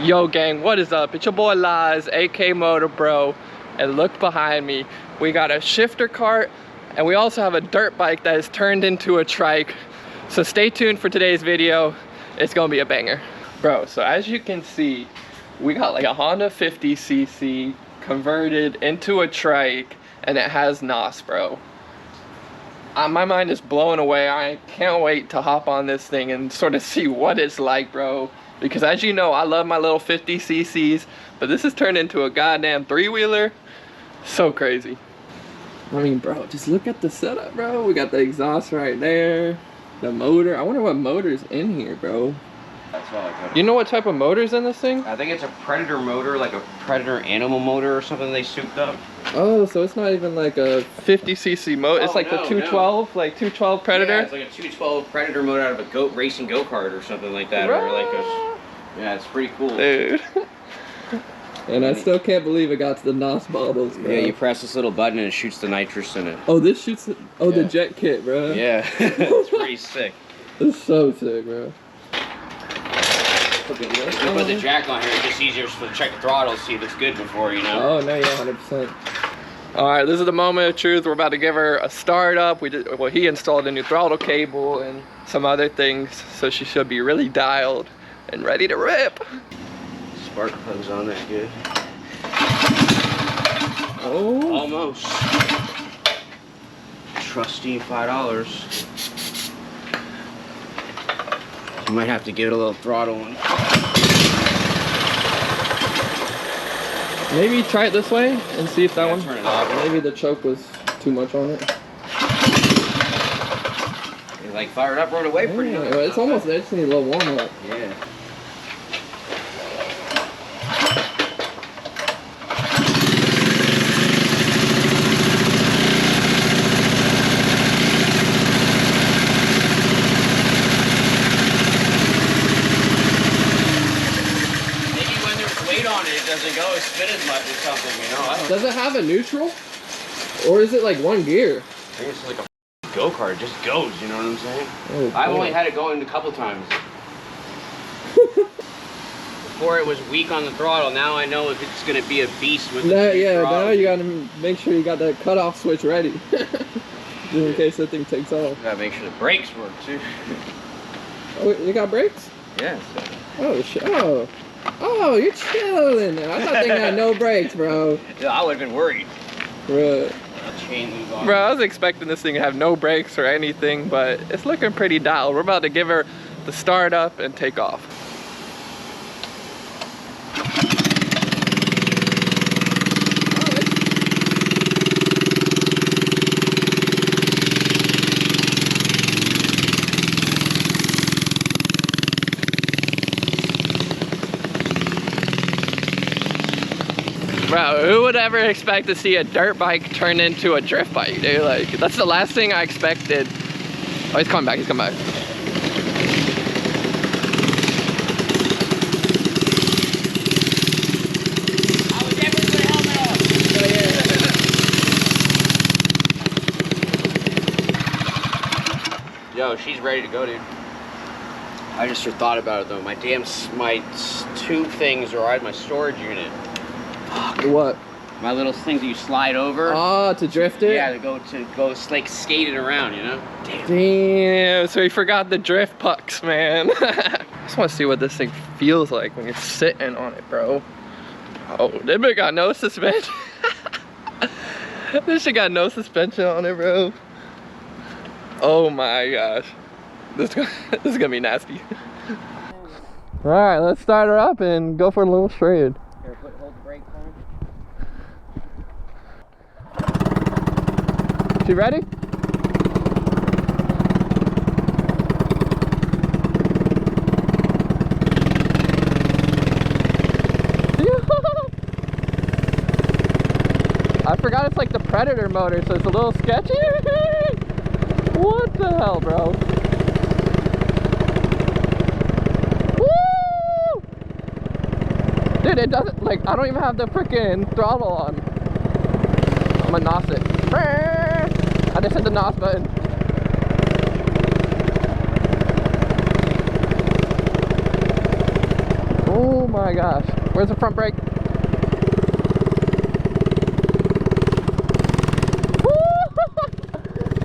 Yo gang, what is up? It's your boy Liz, AK Motor Bro, and look behind me. We got a shifter cart, and we also have a dirt bike that is turned into a trike. So stay tuned for today's video. It's gonna be a banger. Bro, so as you can see, we got like a Honda 50cc converted into a trike, and it has NOS, bro. My mind is blown away. I can't wait to hop on this thing and sort of see what it's like, bro. Because as you know, I love my little 50cc's, but this is turned into a goddamn three-wheeler. So crazy. I mean, bro, just look at the setup, bro. We got the exhaust right there, the motor. I wonder what motor's in here, bro. That's all I got. You know what type of motor's in this thing? I think it's a Predator motor, like a Predator animal motor or something they souped up. Oh, so it's not even like a 50cc motor. It's like the 212, like 212 Predator. Yeah, it's like a 212 Predator motor out of a racing go-kart or something like that. Right. Or like a, yeah, it's pretty cool. Dude. And I still can't believe it got to the NOS bottles, bro. Yeah, you press this little button and it shoots the nitrous in it. Oh, this shoots, the jet kit, bro. Yeah, it's pretty sick. It's so sick, bro. If we put the jack on here, it's just easier to check the throttle, see if it's good before, you know? Oh, no, yeah, 100%. All right, this is the moment of truth. We're about to give her a start up. Well, he installed a new throttle cable and some other things, so she should be really dialed and ready to rip. Spark plug's on there, good. Oh. Almost. Trusty $5. You might have to give it a little throttle on. Maybe try it this way and see if that one. Turn it off. Maybe the choke was too much on it. It like fired up right away pretty good. Well, it's almost there. It just needs a little warm up. Yeah. Doesn't go as spin as much or something, you know? Does it have a neutral? Or is it like one gear? I think it's like a go-kart, it just goes, you know what I'm saying? Oh, I've only had it going a couple times. Before it was weak on the throttle, now I know if it's going to be a beast with the yeah, throttle. now you gotta make sure you got that cutoff switch ready. Just in case that thing takes off. You gotta make sure the brakes work too. Oh, you got brakes? Yeah. Oh, shit. Oh, you're chilling. I thought they had no brakes, bro. Yeah, I would have been worried. Bro. Chain leads on. Bro, I was expecting this thing to have no brakes or anything, but it's looking pretty dialed. We're about to give her the start up and take off. Bro, who would ever expect to see a dirt bike turn into a drift bike, dude? Like, that's the last thing I expected. Oh, he's coming back, he's coming back. I was never put a helmet on. Yo, she's ready to go, dude. I just thought about it though. My two things are at my storage unit. What? My little things that you slide over. Oh, to drift it? Yeah, to go like skating around, you know? Damn, so he forgot the drift pucks, man. I just want to see what this thing feels like when you're sitting on it, bro. Oh, this bitch got no suspension. This shit got no suspension on it, bro. Oh my gosh. This is gonna be nasty. All right, let's start her up and go for a little shred. Here, hold the brake on. She ready? I forgot it's like the Predator motor, so it's a little sketchy. What the hell, bro? Woo! Dude, it doesn't, like, I don't even have the freaking throttle on. I'm gonna NOS it. I just hit the NOS button. Oh my gosh. Where's the front brake?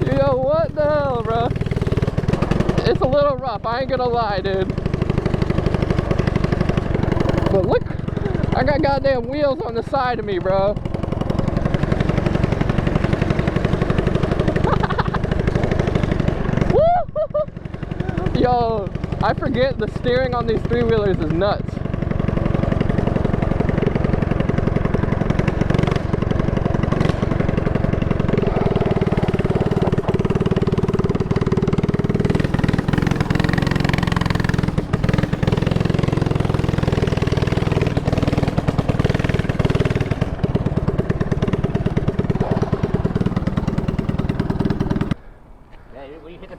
Yo, what the hell, bro? It's a little rough, I ain't gonna lie, dude. But look, I got goddamn wheels on the side of me, bro. Yo, I forget the steering on these three-wheelers is nuts.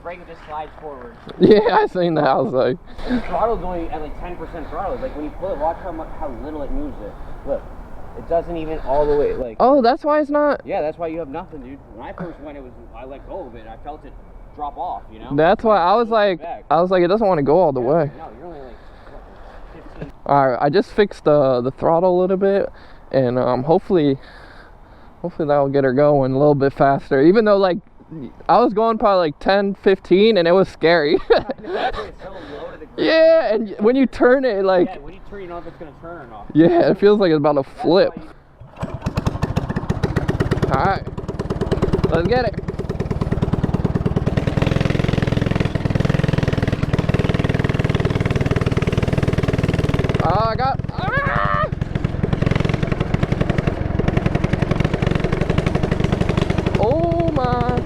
Brake, it just slides forward. Yeah, I seen that. I was like, the throttle's only at like 10% throttle. Like when you pull it, watch how little it moves it. Look, it doesn't even all the way. Like. Oh, that's why it's not. Yeah, that's why you have nothing, dude. When I first went, I let go of it. I felt it drop off. You know. That's why I was like, it doesn't want to go all the way. No, you're only like 15. All right, I just fixed the throttle a little bit, and hopefully that'll get her going a little bit faster. Even though like. I was going probably like 10, 15 and it was scary. Yeah, and when you turn it, like... Yeah, when you turn, you know if it's going to turn or not. Yeah, it feels like it's about to flip. Alright, let's get it. Oh, I got... Ah! Oh my...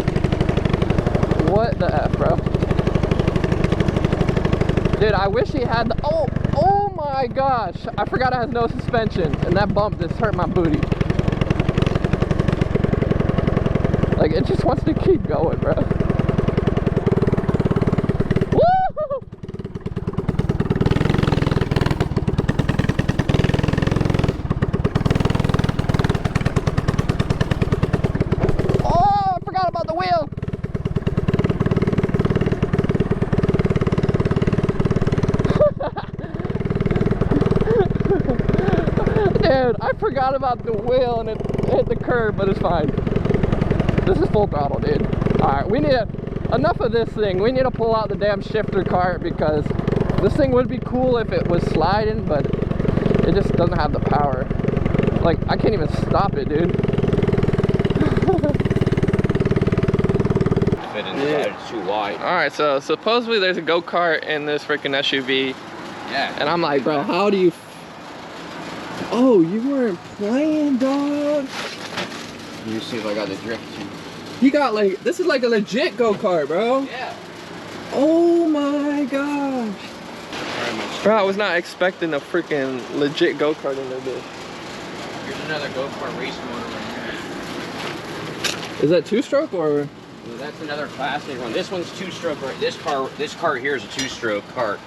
What the F, bro? Dude, I wish he had the... Oh my gosh! I forgot it has no suspension, and that bump just hurt my booty. Like, it just wants to keep going, bro. Woo! Oh, I forgot about the wheel! Dude, I forgot about the wheel and it hit the curb, but it's fine. This is full throttle, dude. Alright, we need enough of this thing. We need to pull out the damn shifter cart because this thing would be cool if it was sliding, but it just doesn't have the power. Like, I can't even stop it, dude. Fit inside, it's too wide. Alright, so supposedly there's a go-kart in this freaking SUV. Yeah. And I'm like, bro, how do you... Oh, you weren't playing, dog. Let me see if I got the drift. You got like, this is like a legit go-kart, bro. Yeah. Oh my gosh. Bro, I was not expecting a freaking legit go-kart in there, dude. Here's another go-kart race motor right here. Is that two-stroke or? Well, that's another classic one. This one's two-stroke. Right? This cart here is a two-stroke cart.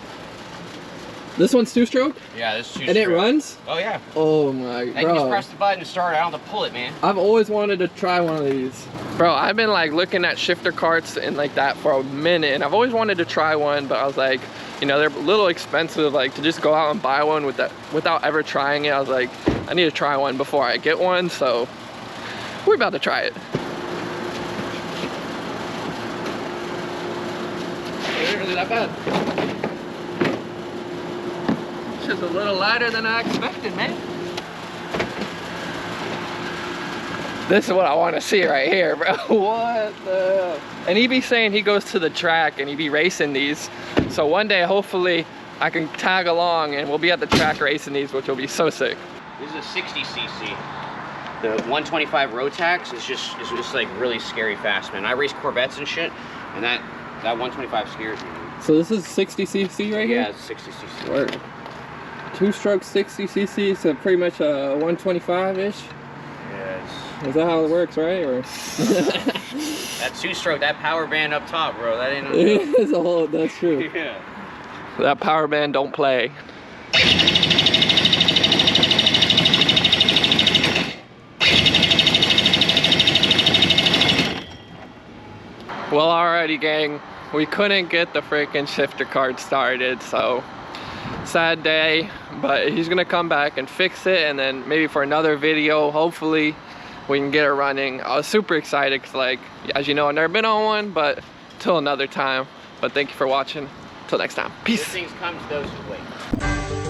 This one's two-stroke? Yeah, this is two-stroke. And it runs? Oh yeah. Oh my, bro. I can bro. just press the button and start. I don't have to pull it, man. I've always wanted to try one of these. Bro, I've been like looking at shifter carts and like that for a minute, and I've always wanted to try one, but I was like, you know, they're a little expensive, like to just go out and buy one without ever trying it. I was like, I need to try one before I get one, so we're about to try it. It isn't that bad. It's just a little lighter than I expected, man. This is what I want to see right here, bro. What the hell? And he be saying he goes to the track and he be racing these. So one day, hopefully, I can tag along and we'll be at the track racing these, which will be so sick. This is a 60cc. The 125 Rotax is just like really scary fast, man. I race Corvettes and shit, and that 125 scares me. So this is 60cc right here? Yeah, it's 60cc. Word. Two-stroke 60cc, so pretty much a 125-ish? Yes. Is that how it works, right? Or that two-stroke, that power band up top, bro. That ain't no it's a whole, that's true. Yeah. That power band don't play. Well, alrighty, gang. We couldn't get the freaking shifter cart started, so sad day, but he's gonna come back and fix it, and then maybe for another video, hopefully we can get it running. I was super excited because, like, as you know, I've never been on one, but till another time. But thank you for watching. Till next time, peace. Good things come to those who wait.